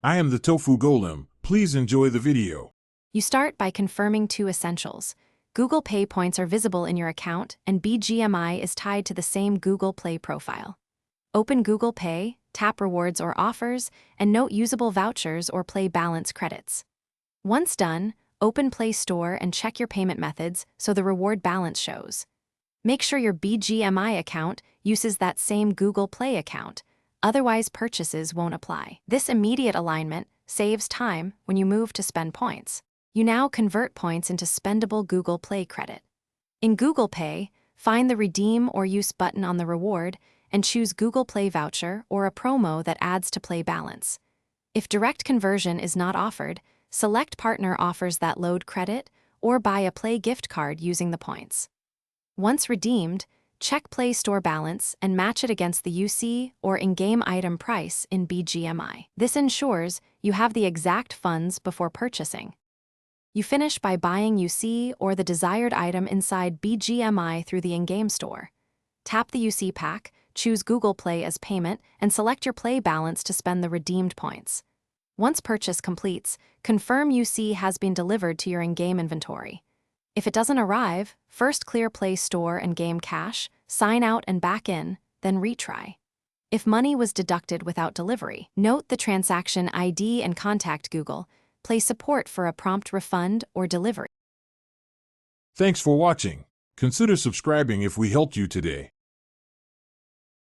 I am the Tofu Golem. Please enjoy the video. You start by confirming two essentials. Google Pay points are visible in your account, and Bgmi is tied to the same Google Play profile. Open Google Pay, tap Rewards or Offers, and note usable vouchers or Play balance credits. Once done, open Play Store and check your payment methods so the reward balance shows. Make sure your Bgmi account uses that same Google Play account, otherwise purchases won't apply. This immediate alignment saves time when you move to spend points. You now convert points into spendable Google Play credit. In Google Pay, find the Redeem or Use button on the reward and choose Google Play voucher or a promo that adds to Play balance. If direct conversion is not offered, select Partner offers that load credit or buy a Play gift card using the points. Once redeemed, check Play Store balance and match it against the UC or in-game item price in Bgmi. This ensures you have the exact funds before purchasing. You finish by buying UC or the desired item inside Bgmi through the in-game store. Tap the UC pack, choose Google Play as payment, and select your Play balance to spend the redeemed points. Once purchase completes, confirm UC has been delivered to your in-game inventory. If it doesn't arrive, first clear Play Store and game cache, sign out and back in, then retry. If money was deducted without delivery, note the transaction ID and contact Google Play support for a prompt refund or delivery. Thanks for watching. Consider subscribing if we helped you today.